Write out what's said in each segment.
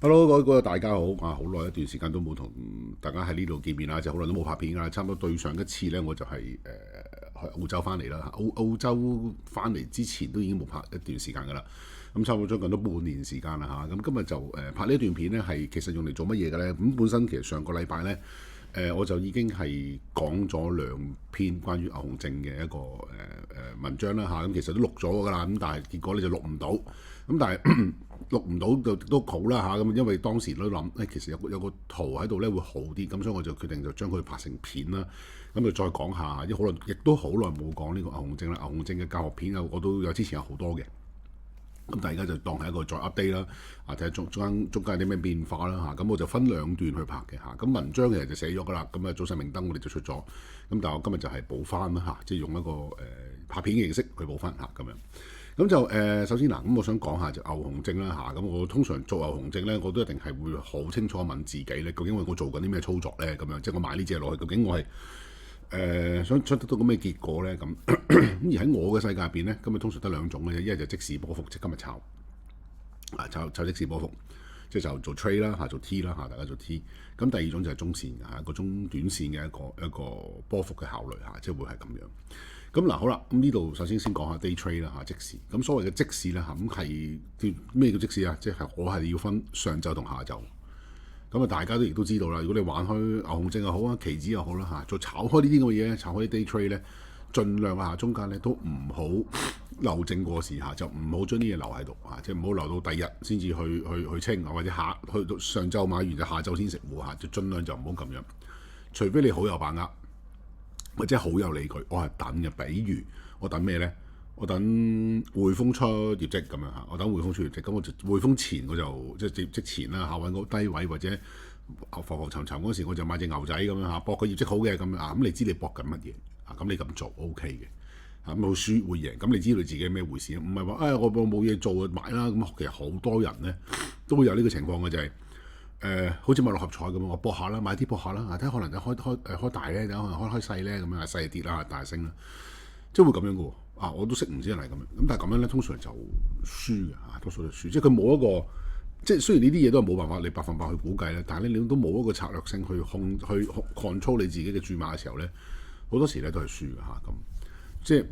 Hello，各位大家好啊！好耐一段時間都冇同大家喺呢度見面啦，就好耐都冇拍片㗎啦。差唔多對上一次呢，我就係去澳洲翻嚟啦。澳洲翻嚟之前都已經冇拍一段時間㗎啦。咁差唔多將近都半年時間啦嚇。咁今日就拍呢段片呢，係其實用嚟做乜嘢嘅呢？咁本身其實上個禮拜呢，我就已經係講咗兩篇關於牛熊證嘅一個文章啦嚇。咁其實都錄咗㗎啦，咁但係結果你就錄唔到。咁但係錄唔到就都好啦嚇，咁因為當時都諗其實有個圖喺度咧會好啲，咁所以我就決定就將佢拍成片啦。咁就再講下，亦都好耐冇講呢個牛熊證啦。牛熊證嘅教學片我都有之前有好多嘅，咁大家就當係一個再 update 啦，睇下中間有啲咩變化啦嚇。咁我就分兩段去拍嘅嚇。咁文章其實就寫咗噶啦，咁早晨明燈我哋就出咗，咁但係我今日就係補翻啦嚇，即係用一個拍片嘅形式去補翻嚇咁樣。咁就首先嗱，咁我想講下就牛熊證啦嚇。咁我通常做牛熊證咧，我都一定係會好清楚問自己咧，究竟我做緊啲咩操作咧？咁樣即係我買呢隻落去，究竟我係想得到咁嘅結果咧？咁而喺我嘅世界入邊咧，咁通常得兩種嘅啫，一係就即時波幅，即今日炒即時波幅，即係就做 trade 啦嚇，做 T 啦嚇，大家做 T。咁第二種就係中線嚇，一個中短線嘅一個波幅嘅考慮嚇，即係會係咁樣。咁嗱好啦，咁呢度首先講下 day trade 啦嚇，即時。咁所謂嘅即時咧嚇，咁係咩叫即時啊？即係我係要分上晝同下晝。咁啊，大家亦都知道啦。如果你玩開牛熊證又好啊，期指又好啦嚇，做炒開呢啲咁嘅嘢，炒開啲 day trade 咧，盡量中間咧都唔好留證過時嚇，就唔好將啲嘢留喺度嚇，即係唔好留到第二日先至去清，或者去到上晝買完就下晝先食糊嚇，就盡量就唔好咁樣。除非你好有把握。或者好有理據，我係等嘅。比如我等咩呢？我等匯豐出業績咁樣嚇，我等匯豐出業績，咁我就匯豐前我就即係業績前啦嚇，揾個低位或者浮沉沉嗰時，我就買隻牛仔咁樣嚇，搏個業績好嘅咁樣啊。咁你知你搏緊乜嘢啊？咁你咁做 OK 嘅嚇，冇輸會贏，咁你知道自己係咩回事，唔係話我冇嘢做買啦。咁其實好多人呢都會有呢個情況嘅，就係。好似買六合彩咁，我搏下啦，買啲搏下啦，睇可能就開大咧，可能開細咧咁樣，細跌啦，大升啦，即係會咁樣嘅喎。我都識唔少人係咁樣，咁但係咁樣咧，通常就輸嘅嚇，多數都輸。即係佢冇一個，即係雖然呢啲嘢都係冇辦法你百分百去估計咧，但係咧你都冇一個策略性去 control 你自己嘅注碼嘅時候咧，好多時咧都係輸嘅嚇咁，即係。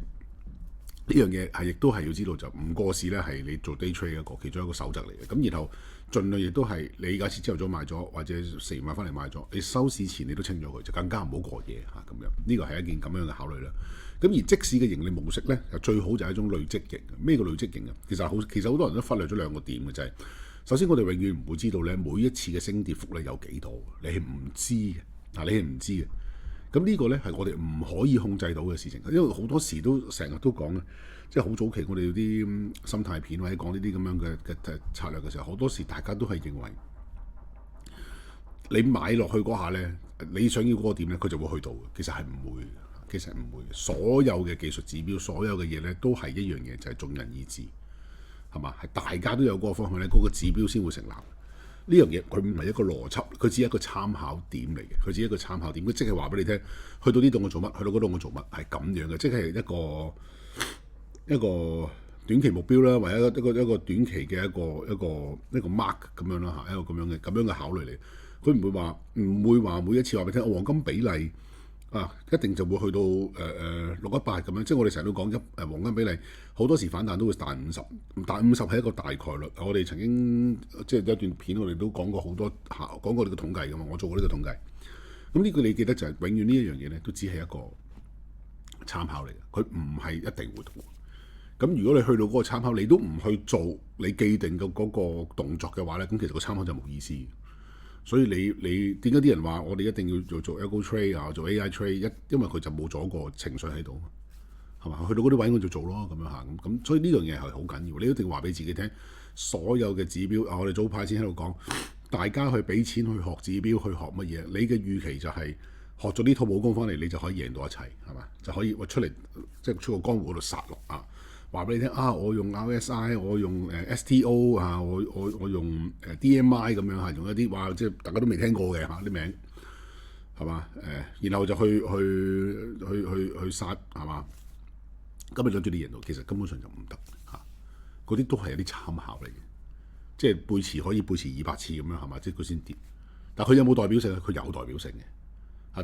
呢樣嘢係亦都係要知道，就唔過市咧，係你做 day trade 其中一個守則嚟嘅。咁然後盡量亦都係你假設朝頭早買咗，或者食完飯翻嚟買咗，你收市前你都清咗佢，就更加唔好過夜嚇咁樣。呢個係一件咁樣嘅考慮啦。咁而即使嘅盈利模式咧，最好就係一種累積型。咩叫累積型啊？其實好多人都忽略咗兩個點嘅，就係首先我哋永遠唔會知道咧每一次嘅升跌幅咧有幾多，你係唔知嘅嗱，你係唔知嘅。咁呢個呢係我哋唔可以控制到嘅事情，因為好多時都成日都講即係好早期我哋有啲心態片或者講呢啲咁樣嘅策略嘅時候，好多時大家都係認為你買落去嗰下呢，你想要嗰個點呢，佢就會去到嘅。其實係唔會，其實唔會。所有嘅技術指標，所有嘅嘢呢，都係一樣嘢，就係眾人意志，係嘛？係大家都有嗰個方向呢，嗰個指標先會成立。呢樣嘢佢唔係一個邏輯，佢只係一個參考點嚟嘅。佢只係一個參考點，佢即係話俾你聽，去到呢度我做乜，去到嗰度我做乜，係咁樣嘅，即係一個短期目標啦，或者一個短期嘅一個 mark 咁樣啦嚇，一個咁樣嘅考慮嚟。佢唔會話每一次話俾你聽，黃金比例一定就會去到618咁樣。即係我哋成日都講黃金比例，好多時反彈都會彈50，彈50係一個大概率。我哋曾經即係有一段片，我哋都講過好多講過呢個統計㗎嘛。我做過呢個統計。咁呢個你記得就係永遠呢一樣嘢咧，都只係一個參考嚟嘅，佢唔係一定會到。咁如果你去到嗰個參考，你都唔去做你既定嘅嗰個動作嘅話咧，咁其實個參考就冇意思。所以你點解啲人話我哋一定要做 algo trade 啊，做 AI trade，因為佢就冇咗個情緒喺度，係嘛？去到嗰啲位我就做咯，咁樣行咁，所以呢樣嘢係好緊要。你一定話俾自己聽，所有嘅指標我哋早排先喺度講，大家去俾錢去學指標，去學乜嘢？你嘅預期就係學咗呢套武功翻嚟，你就可以贏到一切，係嘛？就可以出嚟即係出個江湖嗰度殺戮啊！話俾你聽我用 RSI， 我用STO 我用DMI 咁樣嚇，用一啲話即係大家都未聽過嘅啲名係嘛？然後就去殺係嘛？咁你諗住你贏到，其實根本上就唔得嚇。嗰啲都係有啲參考嚟嘅即係背馳可以背馳200次咁樣係嘛？即係佢先跌。但佢有冇代表性咧？佢有代表性嘅。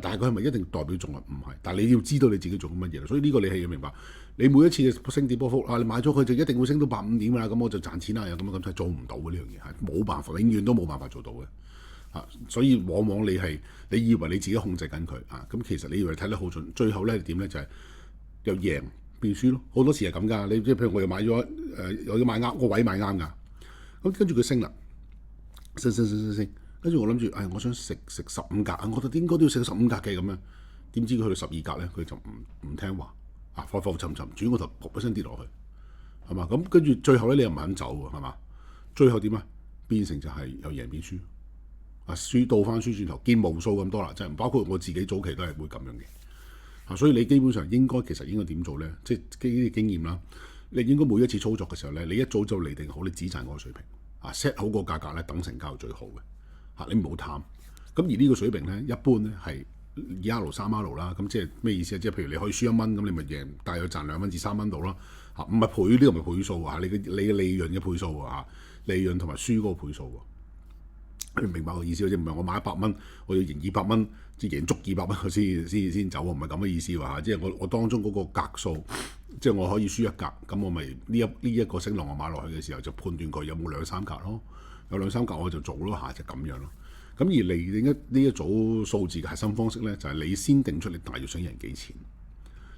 但係佢係咪一定代表中啊？唔係。但係你要知道你自己做緊乜嘢，所以呢個你係要明白。你每一次嘅升跌波幅你買咗佢就一定會升到150點㗎啦，咁我就賺錢啦，咁係做唔到嘅呢樣嘢，係冇辦法，永遠都冇辦法做到嘅。所以往往你以為你自己控制緊佢咁其實你以為睇得好準，最後咧點咧就係由贏變輸咯。好多時係咁㗎。你即係譬如我又買咗我要買啱個位買啱㗎，咁跟住佢升啦，升。跟住我諗住，我想食15格，我覺得應該都要食15格嘅咁樣。點知佢去到12格咧，佢就唔聽話，浮沉，轉個頭噗一聲跌落去，係嘛？咁跟住最後咧，你又唔肯走喎，係嘛？最後點啊？變成就係由贏變輸，輸倒翻輸轉頭，見無數咁多啦，即係包括我自己早期都係會咁樣嘅。所以你基本上其實應該點做咧？即係基於經驗啦，你應該每一次操作嘅時候咧，你一早就釐定好你止賺嗰個水平，set 好個價格咧，等成交係最好嘅。你唔好貪，咁而呢個水平咧，一般咧係2R 3R 啦，咁即係咩意思啊？即係譬如你可以輸1蚊，咁你咪贏大約賺2蚊至3蚊到啦，唔係倍，呢個唔係倍數你嘅利潤嘅倍數利潤同埋輸嗰個倍數你明白個意思？即唔係我買100蚊，我要贏200蚊，即係贏足200蚊我先走，唔係咁嘅意思即係我當中嗰個格數，即係我可以輸1格，咁我咪呢一個升浪我買落去嘅時候就判斷佢有冇2、3格咯。有2、3格我就做咯就咁樣咯。咁而嚟定呢一組數字嘅核心方式咧，就係你先定出你大約想贏幾錢，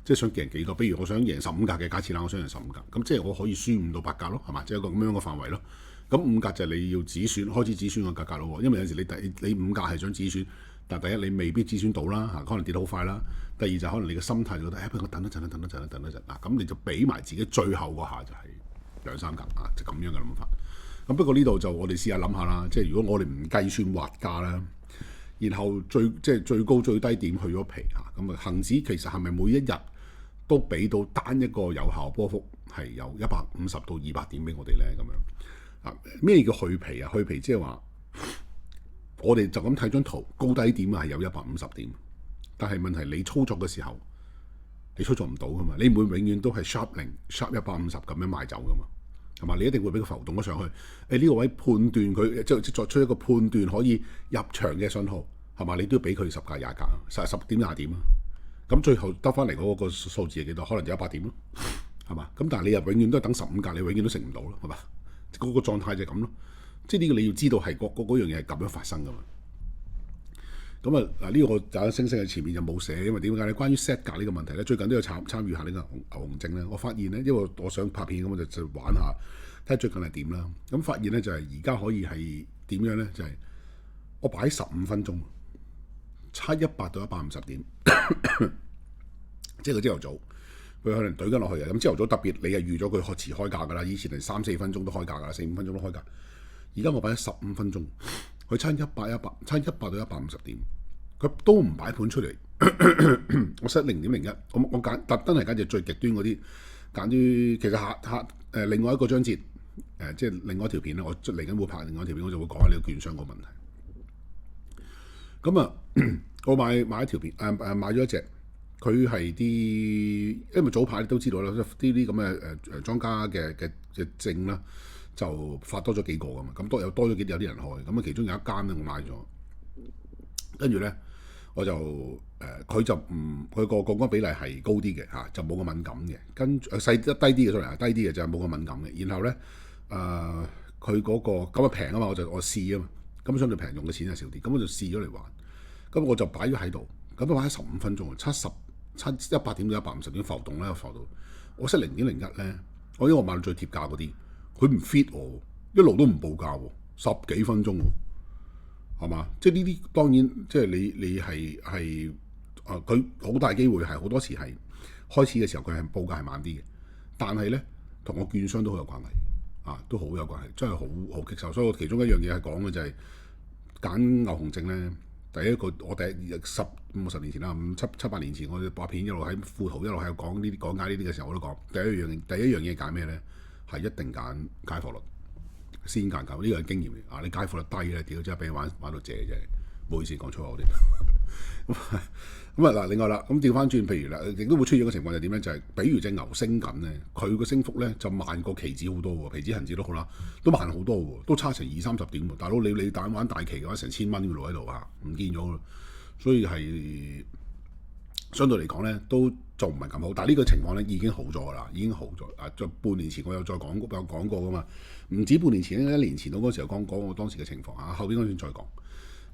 即係想贏幾多。比如我想贏15格嘅假設啦，我想贏15格，咁即係我可以輸5到8格咯，係嘛？即係一個咁樣嘅範圍咯。咁5格就係你要止損，開始止損個價格咯。因為有時你5格係想止損，但第一你未必止損到啦，可能跌得好快啦。第二就可能你嘅心態就覺得，不如我等一陣咁你就俾埋自己最後嗰下就係2、3格就咁樣嘅諗法。咁不過呢度就我哋試下諗下啦，即係如果我哋唔計算滑價啦，然後最高最低點去咗皮咁恆指其實係咪每一日都俾到單一個有效波幅係有150到200點俾我哋咧？咁樣咩叫去皮啊？去皮即係話我哋就咁睇張圖，高低點係有150點，但係問題你操作嘅時候你操作唔到噶嘛？你唔會永遠都係 sharp 0 sharp 150咁樣賣走噶嘛？係嘛？你一定會俾佢浮動咗上去。呢個位判斷佢即作出一個判斷可以入場嘅信號，係嘛？你都要俾佢10格、20格，10點、20點啊。咁最後得翻嚟嗰個數字係幾多？可能就100點咯，係嘛？咁但係你又永遠都係等15格，你永遠都食唔到咯，係嘛？嗰個狀態就係咁咯。即係呢個你要知道係嗰樣嘢係咁樣發生噶嘛。咁呢個就星星喺前面就冇寫，因為點解咧？關於 set 格呢個問題咧，最近都有參與下呢個牛熊證咧。我發現咧，因為我想拍片咁，我就玩下睇下最近係點啦。咁發現咧就係而家可以係點樣咧？就係我擺15分鐘，差100到150點，即係佢朝頭早佢可能懟緊落去嘅。咁朝頭早特別你係預咗佢遲開價㗎啦。以前係3、4分鐘都開價㗎，4、5分鐘都開價。而家我擺咗15分鐘。佢差100到150點，佢都唔擺盤出嚟。我 set 0.01，我揀特登係揀隻最極端嗰啲，揀啲其實另外一個章節即係另外一條片咧，我嚟緊會拍另外一條片，我就會講下呢個券商個問題。咁我買一條片買咗一隻，佢係啲因為早排都知道啦，啲咁嘅莊家嘅證啦。就發多咗幾個㗎嘛，咁有多咗有啲人開，咁其中有一間咧我買咗，跟住咧我就佢就唔佢個槓桿比例係高啲嘅就冇咁敏感嘅，跟住低啲嘅 sorry 低啲嘅就係冇咁敏感嘅。然後咧佢嗰個咁平啊嘛，我試啊嘛，咁相對平用嘅錢係少啲，咁我就試咗嚟玩，咁我就擺咗喺度，咁擺咗15分鐘，100點到150點浮動咧，浮到我 set 0.01咧，因為我買到最貼價嗰啲。佢唔 fit 我，一路都唔報價喎，10幾分鐘喎，係嘛？即係呢啲當然，即係你係佢好大機會係好多時係開始嘅時候佢係報價係慢啲嘅，但係咧同我券商都好有關係都好有關係，真係好棘手。所以我其中一樣嘢係講嘅就係揀牛熊證咧，第一個我10年前啦，7、8年前我拍片一路喺富途一路喺度講解呢啲嘅時候我都講第一樣嘢揀咩咧？係一定揀街貨率，先揀夠，呢個係經驗嚟。你街貨率低咧，屌真係俾你玩到謝啫，唔好意思講錯我哋。咁啊嗱，另外啦，咁調翻轉，譬如啦，亦都會出現一個情況就係點咧？就係、比如隻牛升緊咧，佢個升幅咧就慢過期指好多喎，期指恒指都好啦，都慢好多喎，都差成20-30點喎。大佬你玩大期嘅話，成1000蚊嘅路喺度嚇，唔見咗咯。所以係相對嚟講咧，都仲唔係咁好。但係呢個情況咧已經好咗啦，已經好咗。啊，在半年前我有講過噶嘛，唔止半年前，1年前到嗰時候講我當時嘅情況嚇，後邊嗰段再講。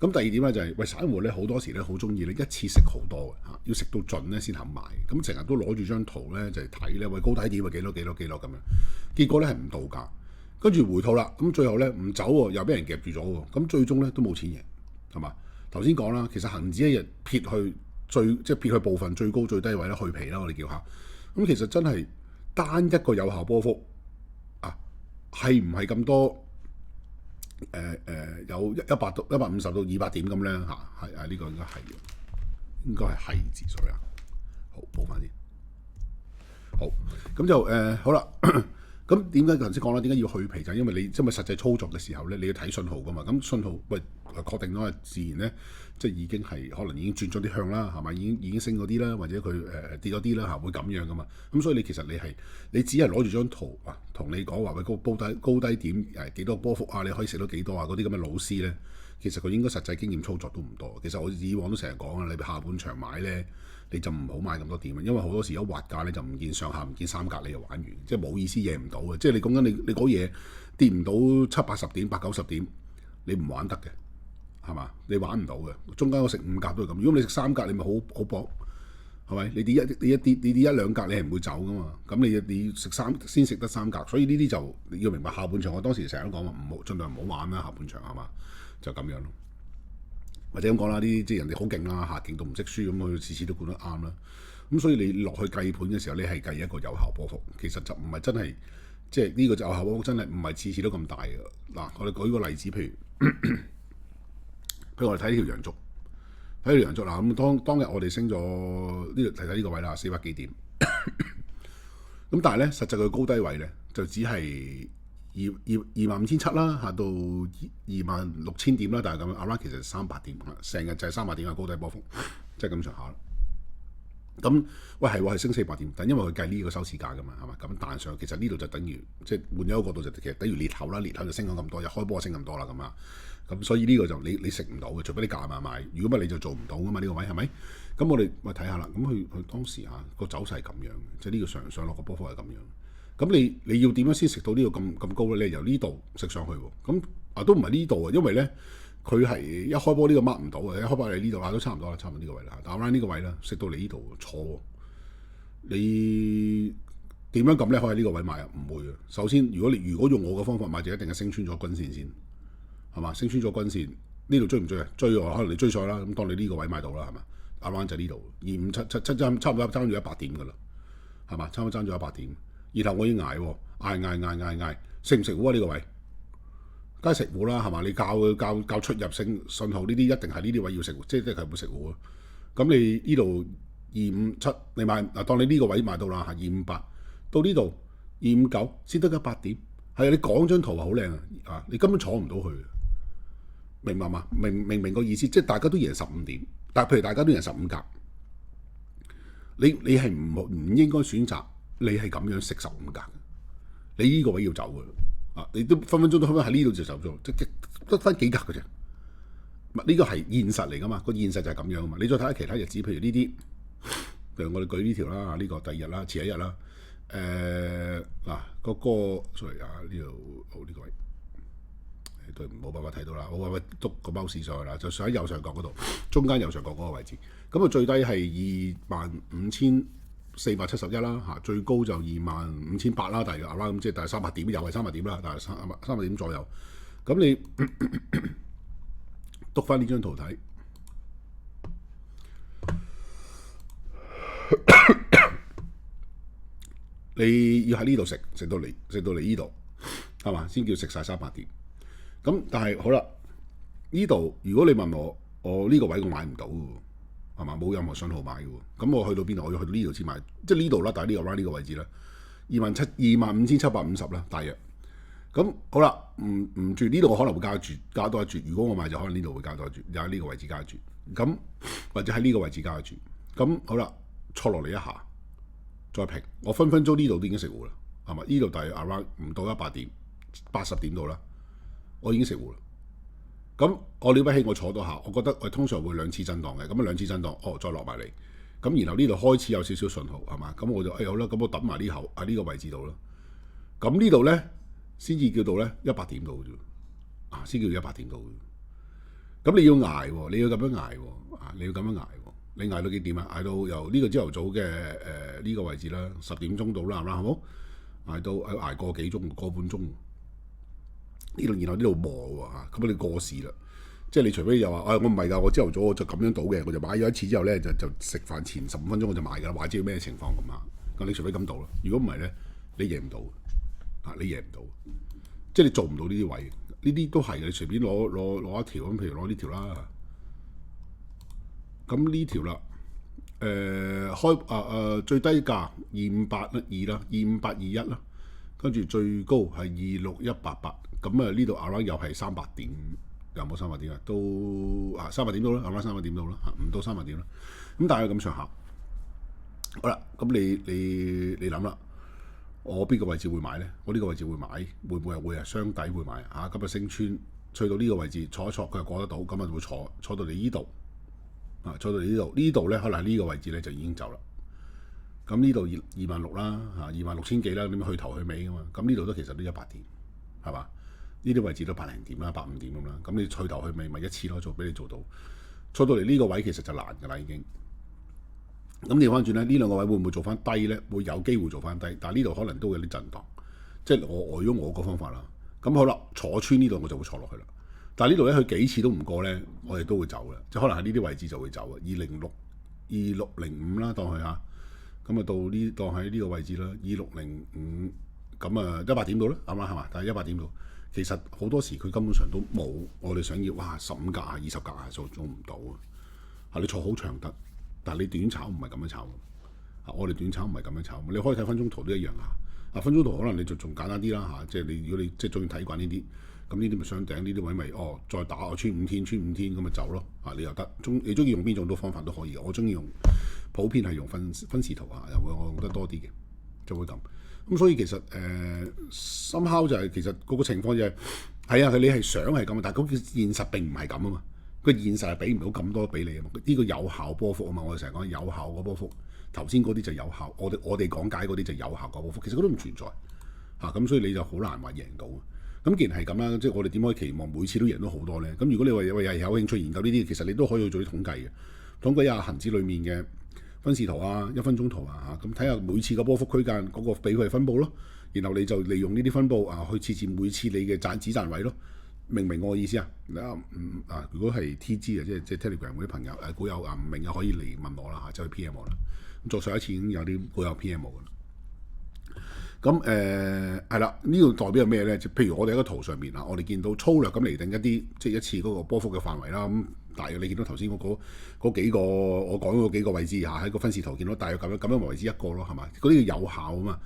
咁第二點咧就係、喂，散戶咧好多時咧好中意咧一次食好多嘅嚇，要食到盡咧先肯買。咁成日都攞住張圖咧就係睇咧，喂，高低點啊幾多咁樣，結果咧係唔到價，跟住回吐啦。咁最後咧唔走喎，又俾人夾住咗喎。咁最終咧都冇錢贏，係嘛？頭先講啦，其實恒指一日撇去部分最高最低位咧去皮啦，我哋叫下。咁其實真係單一個有效波幅啊，係唔係咁多？有150到200點咁咧嚇，係呢個應該係字水啊。好，補翻啲。好，咁就好啦。咁點解頭先講啦？點解要去皮就係因為你實際操作嘅時候咧，你要睇信號噶嘛。咁信號喂確定咗，自然咧即係已經係可能已經轉咗啲向啦，係咪？已經升嗰啲啦，或者佢跌咗啲啦嚇，會咁樣噶嘛。咁所以其實你只係攞住張圖啊，同你講話喂高低點幾多波幅啊，你可以食到幾多啊？嗰啲咁嘅老師咧，其實佢應該實際經驗操作都唔多。其實我以往都成日講啊，你下半場買咧，你就唔好買咁多點，因為好多時一滑價咧就唔見上下唔見三格，你就玩完，即係冇意思，贏唔到嘅。即係你講緊你嗰嘢跌唔到70-80點、80-90點，你唔玩得嘅，係嘛？你玩唔到嘅。中間我食5格都係咁，如果你食3格，你咪好薄，係咪？你跌1-2格，你係唔會走噶嘛。咁你食先食得3格，所以呢啲就你要明白下半場。我當時成日都講話唔好，盡量唔好玩啦。下半場係嘛，就咁樣咯。或者咁講啦，呢啲即係人哋好勁啦嚇，勁到唔識輸咁，佢次次都管得啱啦。咁所以你落去計盤嘅時候，你係計一個有效波幅，其實就唔係真係即係呢個有效波幅真係唔係次次都咁大嘅。嗱，我哋舉個例子，譬如我哋睇呢條陽燭，睇條陽燭啦。咁當日我哋升咗呢度睇呢個位啦，400幾點。咁但係咧，實際佢高低位咧就只係25,700啦，下到26,000點啦，但係咁樣 around 其實300點，成日就係300點嘅高低波幅，即係咁上下啦。咁喂係升400點，但因為佢計呢個收市價㗎嘛，係嘛？咁彈上其實呢度就等於即係換咗一個角度就其實等於裂口啦，裂口就升咗咁多，又開波升咁多啦咁啊。咁所以呢個就你食唔到嘅，除非你夾埋買。如果唔係你就做唔到㗎嘛，呢個位係咪？咁我哋睇下啦。咁佢當時個走勢係咁樣，即係呢個上落個波幅係咁樣。咁你要點樣先食到呢個咁高咧？你由呢度食上去喎，咁都唔係呢度啊，因為咧佢係一開波呢個 mark 唔到嘅，一開波你呢度都差唔多啦，差唔多呢個位啦。但係 around 呢個位啦，食到你呢度錯，你點樣咁咧？可以喺呢個位買啊？唔會嘅。首先，如果用我嘅方法買，就一定係升穿咗均線先，係嘛？升穿咗均線，呢度追唔追啊？追喎，可能你追上啦。咁當你呢個位買到啦，係嘛？around就呢度2577差唔多爭咗100點㗎啦，係嘛？差唔多爭咗100點。然後我要捱喎，食唔食糊啊？呢個位梗係食糊啦，係嘛？你教出入信號呢啲一定係呢啲位要食糊，即係會食糊啊。咁你呢度257，你買嗱，當你呢個位買到啦嚇，258到呢度259先得100點，係啊！你講張圖話好靚啊，你根本坐唔到去，明白嘛？明個意思，即係大家都贏15點，但係譬如大家都贏15格，你係唔應該選擇。你係咁樣食15格，你呢個位要走嘅，你都分鐘都喺呢度就走咗，即得翻幾格嘅啫。呢個係現實嚟噶嘛，個現實就係咁樣啊嘛。你再睇下其他日子，譬如呢啲，譬如我哋舉呢條啦，呢個第2日啦，遲一日啦，嗰個 sorry 呢度好呢個位，對冇辦法睇到啦，我話篤個貓屎上去啦，就上喺右上角嗰度，中間右上角嗰個位置，咁啊最低係25,471啦嚇，最高就25,800啦，大約咁即係大約300點，又係300點啦，大約300點左右。咁你篤翻呢張圖睇，你要喺呢度食到嚟呢度係嘛，先叫食晒300點。咁但係好啦，呢度如果你問我呢個位我買唔到喎。係嘛？冇任何信號買嘅喎，咁我去到邊度？我要去到呢度先買，即係呢度啦，但係呢個 round 呢個位置啦，25,750啦，大約。咁好啦，唔住呢度我可能會加多一注。如果我買就可能呢度會加多一注，又喺呢個位置加一注。咁或者喺呢個位置加一注。咁好啦，挫落嚟一下，再平，我分鐘呢度都已經食糊啦，係咪？呢度大約 around 唔到100點，80點到啦，我已經食糊啦。咁我了不起，我坐多下，我覺得我通常會兩次震盪嘅，咁兩次震盪，再落埋嚟，咁然後呢度開始有少少信號，係嘛？咁我就好啦，咁我揼埋呢口喺呢個位置度啦。咁呢度咧先至叫到咧100點到啫，先叫100點到。咁你要捱喎，你要咁樣捱喎，你要咁樣捱喎，你捱到幾點啊？捱到由呢個朝頭早嘅呢個位置啦，10點鐘到啦，係嘛？好冇？捱到捱個幾鐘，個半鐘。呢度然後呢度磨喎，咁你過時啦。即係你除非又話，我唔係㗎，我朝頭早我就咁樣倒嘅，我就買咗一次之後咧，就食飯前15分鐘我就買㗎啦，或者咩情況咁啊？咁你除非咁倒啦，如果唔係咧，你贏唔到，你贏唔到，即係你做唔到呢啲位，呢啲都係嘅。你隨便攞一條咁，譬如攞呢條啦，咁呢條啦，最低價258啦，25821啦，跟住最高係26188，咁啊呢度 around 又係300點。有冇300點啊？都300點到啦，啱啱300點到啦，唔到300點啦。咁大概咁上下。好啦，咁你諗啦，我邊個位置會買咧？我呢個位置會買，會唔會係雙底會買啊？今日升穿，去到呢個位置坐一坐，佢又過得到，咁啊會坐到嚟呢度坐到嚟呢度，呢度咧可能呢個位置咧就已經走啦。咁呢度26000啦，26000幾啦，點樣去頭去尾噶嘛？咁呢度都其實都100點，係嘛？呢啲位置都100零點啦，150點咁啦，咁你去頭去尾咪一次咯，做俾你做到，坐到嚟呢個位其實就難㗎啦已經。咁調翻轉咧，呢兩個位會唔會做翻低咧？會有機會做翻低，但係呢度可能都會有啲震盪。即係如果我個方法啦，咁好啦，坐穿呢度我就會坐落去啦。但係呢度咧，佢幾次都唔過咧，我哋都會走嘅，即係可能喺呢啲位置就會走啊。2605啦，當佢嚇，咁啊當喺呢個位置啦，2605，咁啊100點到啦，啱啱係嘛？但係100點到。其實好多時佢根本上都冇我哋想要，哇15格啊20格啊做唔到啊！你坐好長得，但係你短炒唔係咁樣炒我哋短炒唔係咁樣炒，你可以睇分鐘圖都一樣分鐘圖可能你就仲簡單啲啦即係你如果你即係中意睇慣呢啲，咁呢啲咪雙頂，呢啲位咪再打我穿5天咁咪走咯你又得，你中意用邊種方法都可以，我中意用普遍係用分時圖又會我覺得多啲嘅，就會咁。咁所以其實somehow就係其實嗰個情況就係你係想係咁，但係嗰個現實並唔係咁啊嘛。個現實係俾唔到咁多俾你啊嘛。呢個有效波幅啊嘛，我哋成日講有效個波幅。頭先嗰啲就有效，我哋講解嗰啲就有效個波幅，其實嗰都唔存在咁所以你就好難話贏到。咁既然係咁啦，即係我哋點可以期望每次都贏到好多咧？咁如果你話有興趣研究呢啲，其實你都可以去做啲統計嘅，統計下恆指裡面嘅分時圖1分鐘圖咁睇下每次個波幅區間嗰個俾佢分佈咯，然後你就利用呢啲分佈去設置每次你嘅止賺位咯，明唔明我嘅意思啊？如果係 TG 即係 Telegram 嗰啲朋友股友唔明嘅可以嚟問我啦就去 PM 我啦。咁再上一次已經有啲股友 PM 我噶啦。咁係啦，呢度代表係咩咧？譬如我哋喺個圖上面我哋見到粗略咁嚟定一啲即係一次嗰個波幅嘅範圍啦。咁大約你見到頭先嗰幾個我講嗰幾個位置喺個分時圖見到大約咁樣為之一個咯，係嘛？嗰啲叫有效啊嘛。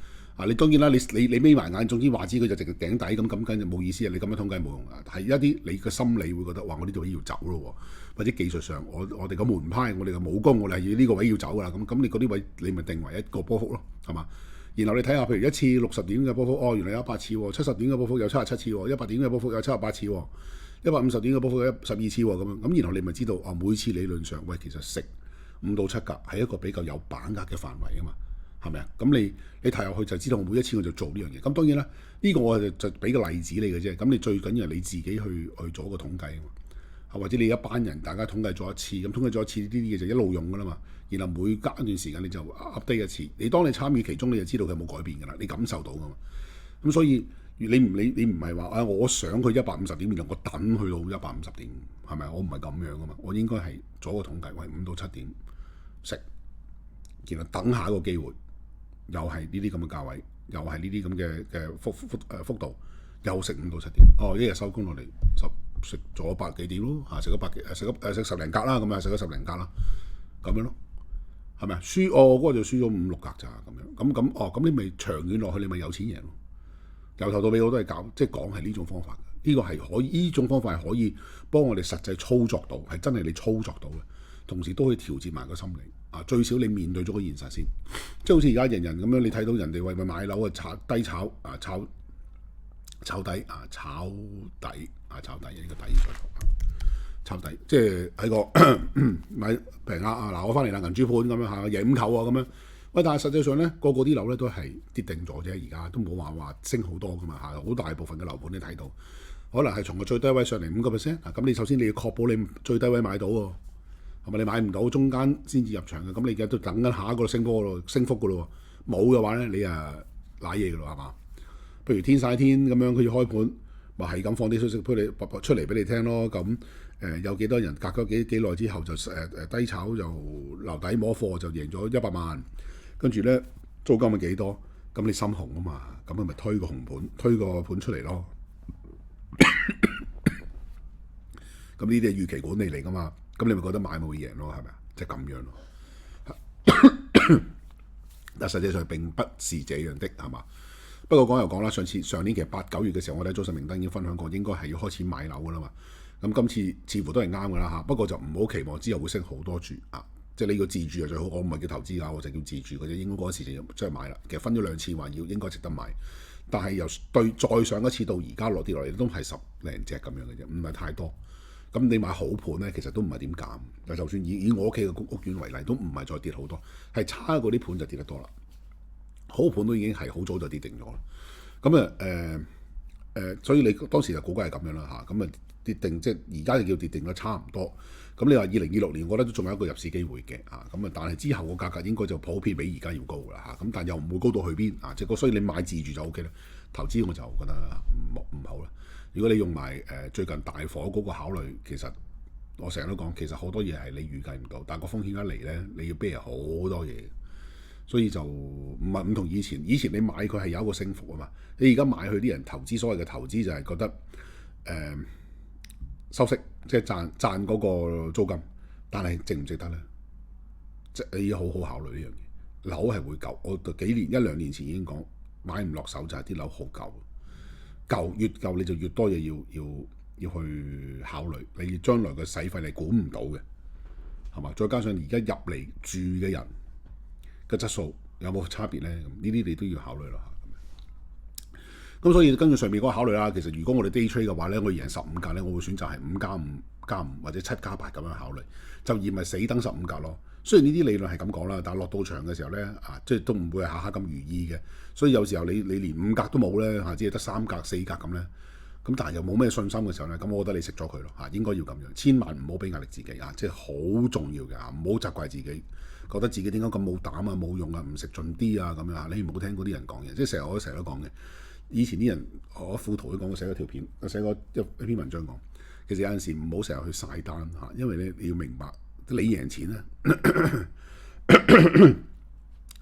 你當然啦，你眯埋眼，總之話知佢就直頂底咁梗就冇意思啊！你咁樣統計冇用係一啲你嘅心理會覺得哇，我呢度位要走咯，或者技術上我哋嘅門派，我哋嘅武功，我哋係要呢個位要走噶啦。咁你嗰啲位你咪定為一個波幅咯，係嘛？然後你睇下，譬如一次60點嘅波幅，原來有8次；70點嘅波幅有77次；100點嘅波幅有78次；150點嘅波幅有12次咁樣。咁然後你咪知道每次理論上其實食5到7格係一個比較有把握嘅範圍啊嘛。係咪啊？咁你睇入去就知道，我每一次我就做呢樣嘢。咁當然啦，呢個我就俾個例子你嘅啫。咁你最緊要係你自己去做一個統計啊嘛。或者你一班人大家統計咗一次，咁統計咗一次呢啲嘢就一路用噶啦嘛。然後每隔一段時間你就 update 一次。你當你參與其中，你就知道佢有冇改變噶啦。你感受到噶嘛。咁所以你唔係話我想佢150點，然後我等去到150點，係咪？我唔係咁樣噶嘛。我應該係做一個統計，喂5到7點食，然後等下一個機會。又係呢啲咁嘅價位，又係呢啲咁嘅幅度，又食5到7點。一日收工落嚟食咗100幾點咯，食咗10零格啦，咁食咗10零格啦，咁樣咯，係咪啊？輸嗰個就輸咗5、6格咋咁樣，咁你咪長遠落去，你咪有錢贏咯，由頭到尾我都係講係呢種方法嘅。呢個係可以，呢種方法係可以幫我哋實際操作到，係真係你操作到嘅，同時都可以調節埋個心理啊。最少你面對咗個現實先，即係好似而家人人咁樣，你睇到人哋為咪買樓啊低炒啊炒底啊炒底呢個底在抄底，即係喺個買平下嗱，我翻嚟啦銀主盤咁樣嚇，贏5球啊咁樣。喂，但係實際上咧，個啲樓咧都係跌定咗啫，而家都冇話升好多噶嘛嚇，好大部分嘅樓盤你睇到，可能係從個最低位上嚟5%。嗱，咁你首先你要確保你最低位買到喎，係咪？你買唔到中間先至入場嘅，咁你而家都等緊下一個升幅噶咯喎，冇嘅話咧，你啊瀨嘢噶咯係嘛？譬如天曬天咁樣，佢要開盤，咪係咁放啲消息出嚟俾你聽咯。咁有幾多人隔咗幾耐之後就低炒就留底摸貨就贏咗100萬，跟住咧租金咪幾多？咁你心紅啊嘛，咁咪推個紅盤，推個盤出嚟咯。咁呢啲係預期管理嚟噶嘛，咁你咪覺得買咪會贏咯，係咪啊？即係咁樣咯。但實際上並不是這樣的，係嘛？不過講又講啦，上年其實8、9月嘅時候，我哋喺早晨明燈已經分享過，應該係要開始買樓噶啦嘛。咁今次似乎都係啱噶啦嚇，不過就唔好期望之後會升好多住啊！即係呢個自住就最好，我唔係叫投資㗎，我就叫自住嘅啫。應該嗰時就真係買啦。其實分咗2次話要應該值得買，但係由再上一次到而家落跌落嚟都係10零隻咁樣嘅啫，唔係太多。咁你買好盤咧，其實都唔係點減。就算以我屋企嘅屋苑為例，都唔係再跌好多，係差嗰啲盤就跌得多啦。好盤都已經係好早就跌定咗啦。咁所以你當時就估計係咁樣啦嚇。咁跌定即係而家就叫跌定咗差唔多。咁你話2026年，我覺得都仲有一個入市機會嘅啊。咁但係之後個價格應該就普遍比而家要高啦嚇。咁但又唔會高到去邊啊？即係所以你買自住就 O K 啦。投資我就覺得唔好啦。如果你用埋最近大火嗰個考慮，其實我成日都講，其實好多嘢係你預計唔到，但係個風險一嚟咧，你要 bear 好多嘢。所以就唔同以前你買佢係有一個升幅啊嘛，你而家買佢啲人投資，所謂嘅投資就係覺得收息，即係賺嗰個租金，但係值唔值得咧？即係你要好好考慮呢樣嘢。樓係會舊，我1、2年前已經講買唔落手就係啲樓好舊，越舊你就越多嘢要去考慮，你將來嘅使費你估唔到嘅，係嘛？再加上而家入嚟住嘅人嘅質素有冇差別咧？咁呢啲你都要考慮啦。咁所以根據上面嗰個考慮啦，其實如果我哋 day trade 嘅話咧，我贏15格咧，我會選擇係5+5+5或者7+8咁樣考慮，就而唔係死等15格咯。雖然呢啲理論係咁講啦，但係落到場嘅時候咧，即係都唔會係下下咁如意嘅。所以有時候你連5格都冇咧，只係得3格、4格咁咧，咁但係又冇咩信心嘅時候咧，咁我覺得你食咗佢咯嚇，應該要咁樣，千萬唔好俾壓力自己啊，即係好重要嘅啊，唔好責怪自己，覺得自己點解咁冇膽啊、冇用啊、唔食盡啲啊咁樣啊，你唔好聽嗰啲人講嘢，即係我成日都講嘅。以前啲人我副圖都講過，寫咗條片，寫過一篇文章講，其實有陣時唔好成日去晒單嚇，因為咧你要明白，你贏錢咧，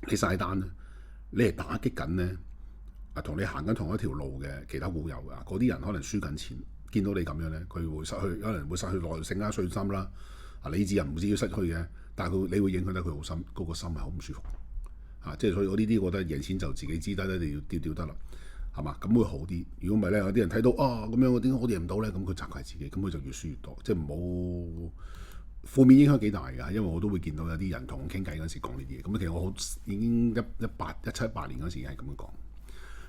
你晒單咧，你係打擊緊咧同你行緊同一條路嘅其他股友啊，嗰啲人可能輸緊錢，見到你咁樣咧，佢會可能會失去耐性啦、信心啦，理智人唔知要失去嘅，但係你會影響得佢好深，嗰個心係好唔舒服即係所以我呢啲覺得贏錢就自己知得咧，你要掉得啦。係嘛？咁會好啲。如果唔係咧，有啲人睇到咁樣，點解我贏唔到咧？咁佢責怪自己，咁佢就越輸越多。即係唔好負面影響幾大㗎。因為我都會見到有啲人同我傾偈嗰時講呢啲嘢。咁其實我已經17、18年嗰時係咁樣講。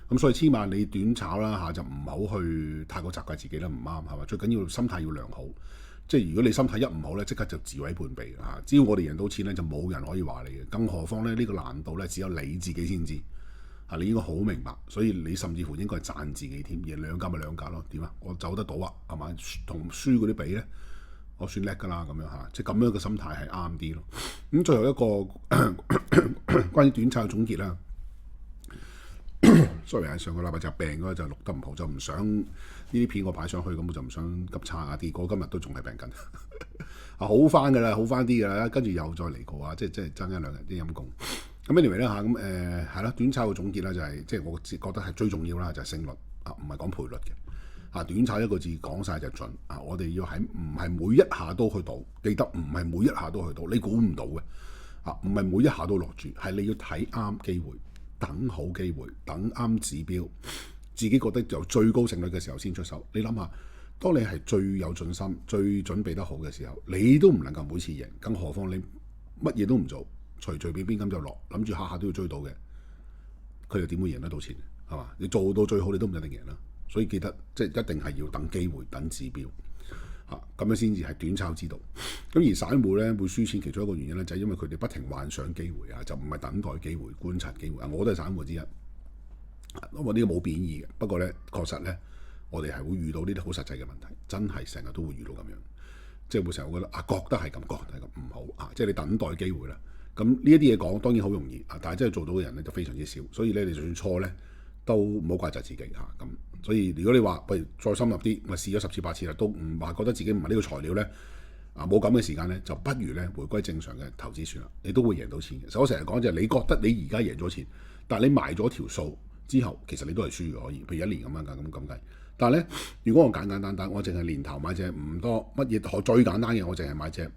咁所以千萬你短炒啦就唔好去太過責怪自己啦，唔啱係嘛？最緊要心態要良好。即係如果你心態一唔好咧，即刻就自毀叛備嚇。只要我哋贏到錢咧，就冇人可以話你嘅。更何況咧，呢個難度咧，只有你自己先知。你應該好明白，所以你甚至乎應該係讚自己添，贏2格咪2格咯，點啊？我走得到啊，係嘛？同輸嗰啲比咧，我算叻㗎啦，咁樣嚇，即係咁樣嘅心態係啱啲咯。咁最後一個關於短炒嘅總結啦。sorry 係上個禮拜就病嗰就錄得唔好，就唔想呢啲片我擺上去，咁我就唔想急差啊。結果今日都仲係病緊，好翻㗎啦，好翻啲㗎啦，跟住又再嚟過啊，即係爭1、2日啲陰功。咁 anyway 咧嚇，咁係啦，短炒嘅總結咧就係即係我覺得係最重要啦，就係勝率唔係講賠率嘅短炒一個字講晒就準我哋要喺唔係每一下都去到，記得唔係每一下都去到，你估唔到嘅唔係每一下都落注，係你要睇啱機會，等好機會，等啱指標，自己覺得有最高勝率嘅時候先出手。你諗下，當你係最有信心、最準備得好嘅時候，你都唔能夠每次贏，更何況你乜嘢都唔做，隨隨便便咁就落，諗住下下都要追到嘅，佢又點會贏得到錢？係嘛？你做到最好，你都唔一定贏啦。所以記得即係一定係要等機會、等指標嚇，咁樣先至係短炒之道。咁而散戶咧會輸錢，其中一個原因咧就係因為佢哋不停幻想機會啊，就唔係等待機會、觀察機會啊。我都係散戶之一，我呢個冇貶義嘅。不過咧，確實咧，我哋係會遇到呢啲好實際嘅問題，真係成日都會遇到咁樣，即係會成日覺得啊，覺得係咁，覺得係咁唔好啊，即係你等待機會啦。咁呢一啲嘢講當然好容易啊，但係真係做到嘅人咧就非常之少。所以咧，你就算錯咧，都唔好怪責自己嚇咁。所以如果你話不如再深入啲，咪試咗10次8次啦，都唔話覺得自己唔係呢個材料咧，啊冇咁嘅時間咧，就不如咧回歸正常嘅投資算啦，你都會贏到錢嘅。所以我成日講就係你覺得你而家贏咗錢，但係你埋咗條數之後，其實你都係輸嘅可以，譬如一年咁樣咁計。但係咧，如果我簡單，我淨係年頭買隻唔多乜嘢，最簡單嘅我淨係買隻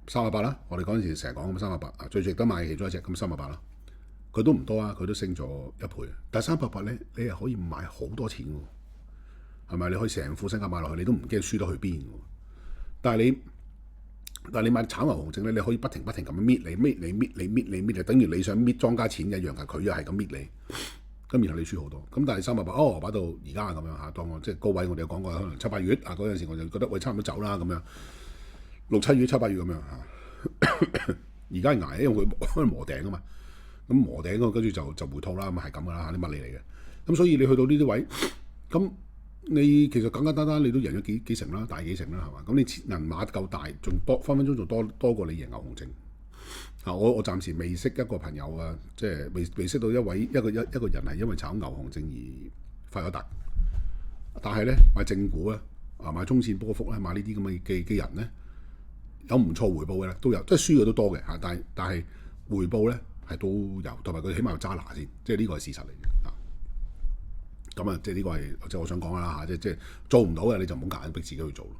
300啦。我哋嗰陣時成日講咁300啊，最值得買嘅其中一隻咁300啦。佢都唔多啊，佢都升咗1倍。但係300咧，你係可以買好多錢喎，係咪？你可以成副身家買落去，你都唔驚輸得去邊喎。但係你買炒牛熊證咧，你可以不停咁樣搣你，等於你想搣莊家錢一樣嘅，佢又係咁搣你。咁然後你輸好多。咁但係300擺到而家咁樣嚇，當我即係高位，我哋有講過，可能7、8月啊嗰陣時，我就覺得喂差唔多走啦咁樣，6、7月、7、8月咁樣嚇。而家係捱，因為佢磨頂啊嘛。咁磨頂嗰跟住就回吐啦，咁係咁噶啦，啲物理嚟嘅。咁所以你去到呢啲位，咁你其實簡單，你都贏咗幾成啦，大幾成啦，係嘛？咁你銀碼夠大，仲分分鐘仲多過你贏牛熊證。啊，我暫時未識一個朋友啊，即係未識到一個人係因為炒牛熊證而發咗達。但係咧買正股咧，啊買中線波幅咧，買呢啲咁嘅人咧，有唔錯回報嘅咧，都有，即係輸嘅都多嘅嚇，但係回報咧。係都有，同埋佢起碼有揸拿先，即係呢個係事實嚟嘅啊。咁啊，即係呢個係即係我想講啦嚇，即係做唔到嘅你就唔好夾硬逼自己去做咯。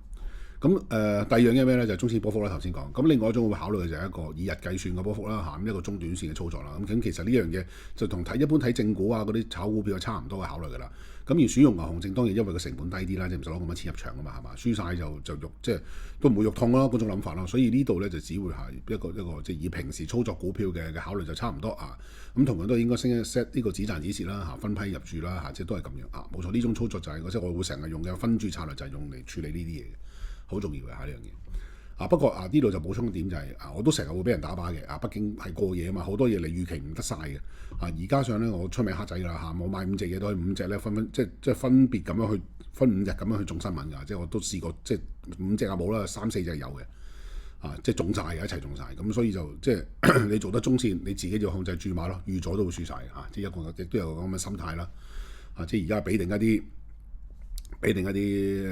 咁第二樣嘢咩咧？就係中線波幅啦，頭先講。咁另外一種會考慮嘅就係一個以日計算嘅波幅啦嚇，咁一個中短線嘅操作啦。咁其實呢樣嘢就同一般睇正股啊嗰啲炒股票差唔多嘅考慮㗎啦。咁而選用牛熊證當然因為個成本低啲啦，即係唔使攞咁多錢入場啊嘛，係嘛？輸晒就肉即係都唔會肉痛咯嗰種諗法咯。所以呢度咧就只會係一個即係以平時操作股票嘅考慮就差唔多啊。咁同樣都應該升一 set 呢個止賺止蝕啦嚇，分批入住啦嚇，即係都係咁樣啊。冇錯，呢種操作就係即係我會成日用嘅分注策略，就係用嚟處理呢啲嘢嘅。好重要嘅嚇呢樣嘢啊！不過啊，呢度就補充一點就係啊，我都成日會俾人打靶嘅啊。畢竟係過夜啊嘛，好多嘢你預期唔得晒嘅啊。而加上咧，我出名黑仔㗎啦嚇，我買5隻嘢都係5隻咧即係分別咁樣去分5日咁樣去中新聞㗎。即係我都試過，即係5隻啊冇啦，3、4隻有嘅啊，即係中晒嘅一齊中晒。咁所以就即係你做得中線，你自己就控制注碼咯，預咗都會輸晒嘅嚇。即係亦都有個咁嘅心態啦啊！即係而家俾定一啲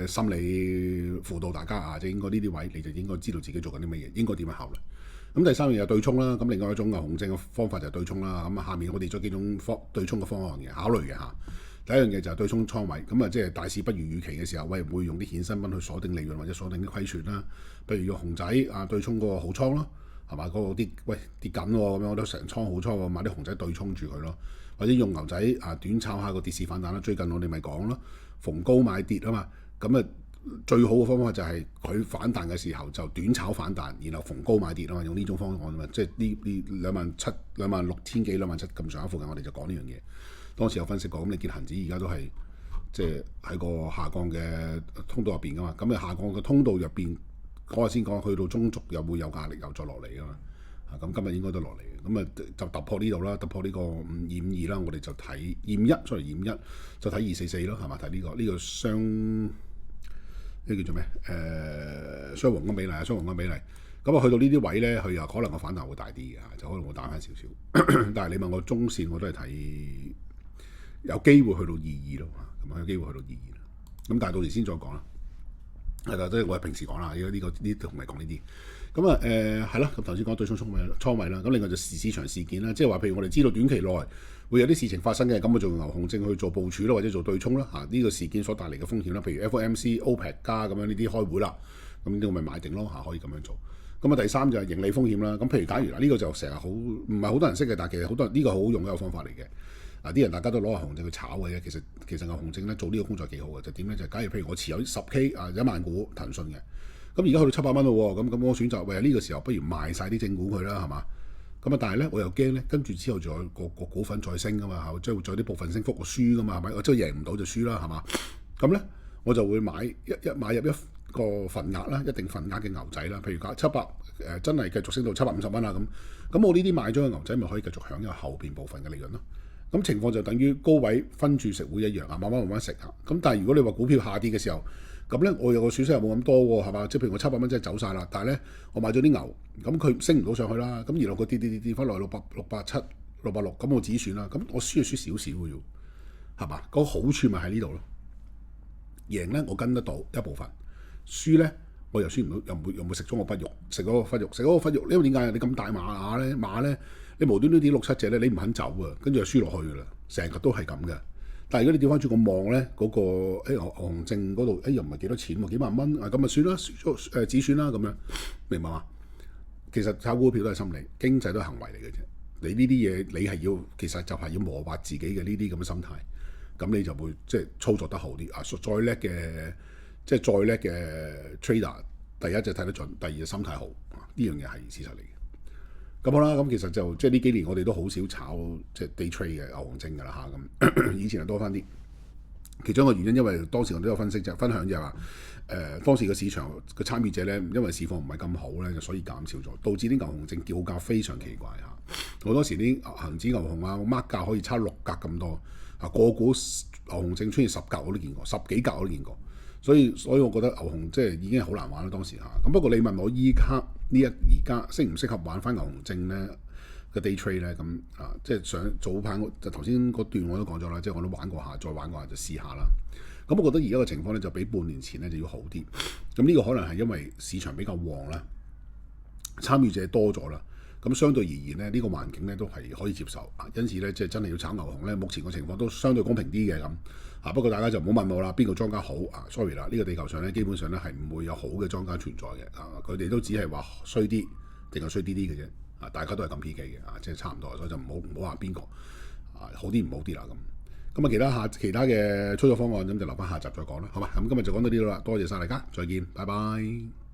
心理輔導大家啊，即係應該呢啲位你就應該知道自己做緊啲乜嘢，應該點樣考慮。咁第三樣就對沖啦，咁另外一種牛熊證嘅方法就係對沖啦。咁下面我哋咗幾種對沖嘅方案嘅考慮嘅嚇。第一樣嘢就係對沖倉位，咁啊即係大市不如預期嘅時候，喂會用啲衍生品去鎖定利潤或者鎖定啲虧損啦。譬如用熊仔啊對沖嗰個好倉咯，係嘛？嗰個啲喂跌緊喎，咁樣我都成倉好倉喎，買啲熊仔對沖住佢咯。或者用牛仔啊短炒下個跌市反彈啦。最近我哋咪講咯。逢高買跌啊嘛，咁啊最好嘅方法就係佢反彈嘅時候就短炒反彈，然後逢高買跌啊嘛，用呢種方案啊嘛，即係呢27000、26000幾、27000咁上下附近，我哋就講呢樣嘢。當時有分析過，咁你見恒指而家都係即係喺個下降嘅通道入邊噶嘛，咁啊下降嘅通道入邊，嗰日先講去到中軸又會有壓力又再落嚟噶嘛，咁今日應該都落嚟嘅，咁啊就突破呢度啦，突破呢個522啦，我哋就睇251出嚟251，就睇244咯，係嘛？睇呢個雙呢叫做咩？雙黃金比例啊，雙黃金比例。咁啊去到呢啲位咧，佢又可能個反彈會大啲嘅，就可能會打翻少少。但係你問我中線，我都係睇有機會去到22咯，咁有機會去到22啦。咁但係到時先再講啦。係啦，即係我係平時講啦，呢同你講呢啲。咁啊係啦，咁頭先講對沖倉位啦，咁另外就市場事件啦，即係話譬如我哋知道短期內會有啲事情發生嘅，咁我就用牛熊證去做部署啦，或者做對沖啦，呢個事件所帶嚟嘅風險啦，譬如 FOMC、OPEC 加咁樣呢啲開會啦，咁呢個咪買定咯嚇，可以咁樣做。咁啊第三就係盈利風險啦，咁譬如假如呢個就成日好唔係好多人識嘅，但係其實好多人呢個好好用嘅一個方法嚟嘅。啲人大家都攞牛熊證去炒嘅啫。其實牛熊證咧做呢個工作幾好嘅，就點咧？就假如譬如我持有10K 1萬股騰訊嘅，咁而家去到700蚊咯喎，咁我選擇喂呢個時候不如賣晒啲正股佢啦，係嘛？咁啊，但係咧我又驚咧，跟住之後仲有個股份再升噶嘛，即係再有啲部分升幅我輸噶嘛，係咪？我即係贏唔到就輸啦，係嘛？咁咧我就會買入一個份額啦，一定份額嘅牛仔啦。譬如講700真係繼續升到750蚊啦咁我呢啲買咗嘅牛仔咪可以繼續享有後邊部分嘅利潤咯。咁情況就等於高位分住食會一樣慢慢食下。咁但係如果你話股票下跌嘅時候，咁咧我有個損失又冇咁多喎，係嘛？即係譬如我700蚊真係走晒啦，但係咧我買咗啲牛，咁佢升唔到上去啦，咁然後佢跌翻落去687、686，咁我止損啦，咁我輸就輸少少嘅要，係嘛？個好處咪喺呢度咯。贏咧我跟得到一部分，輸咧我又輸唔到，又唔會食咗我骨肉，食嗰個骨肉，因為點解你咁大馬咧，你無端端跌6-7隻咧，你唔肯走啊，跟住就輸落去㗎啦，成日都係咁嘅。但係如果你調翻轉個望咧，嗰個牛熊證嗰度，又唔係幾多錢喎，幾萬蚊咁咪算啦，止損啦咁樣，明白嘛？其實炒股票都係心理，經濟都係行為嚟嘅啫。你呢啲嘢你係要，其實就係要磨滑自己嘅呢啲咁嘅心態，咁你就會即係操作得好啲啊！再叻嘅 trader， 第一就睇得準，第二就心態好，呢樣嘢係事實嚟嘅。咁好啦，咁其實就即係呢幾年我哋都好少炒即係 day trade 嘅牛熊證㗎啦嚇咁，以前係多翻啲。其中一個原因，因為當時我都有分析分享就係話，當時個市場個參與者咧，因為市況唔係咁好咧，所以減少咗，導致啲牛熊證叫價非常奇怪嚇。好多時啲恆指牛熊啊，mark 價可以差6格咁多啊，個股牛熊證出現10格我都見過，10幾格我都見過。所以我覺得牛熊即係已經係好難玩啦當時嚇。咁不過你問我而家適唔適合玩翻牛熊證咧個 day trade 咧咁即係早排就頭先嗰段我都講咗啦，即係我都玩過下，再玩過下就試下啦。咁我覺得而家嘅情況咧就比半年前咧就要好啲。咁呢個可能係因為市場比較旺啦，參與者多咗啦。咁相對而言咧，呢個環境咧都係可以接受。因此咧，即係真係要炒牛熊咧，目前個情況都相對公平啲嘅咁。不過大家就唔好問我啦，邊個莊家好？sorry 啦，呢個地球上咧基本上咧係唔會有好嘅莊家存在嘅。佢哋都只係話衰啲定係衰啲嘅啫。大家都係咁 P K 嘅即係差唔多，所以就唔好話邊個好啲唔好啲啦咁。其他嘅操作方案咁就留翻下集再講啦，好嘛？咁今日就講到呢度啦，多謝晒大家，再見，拜拜。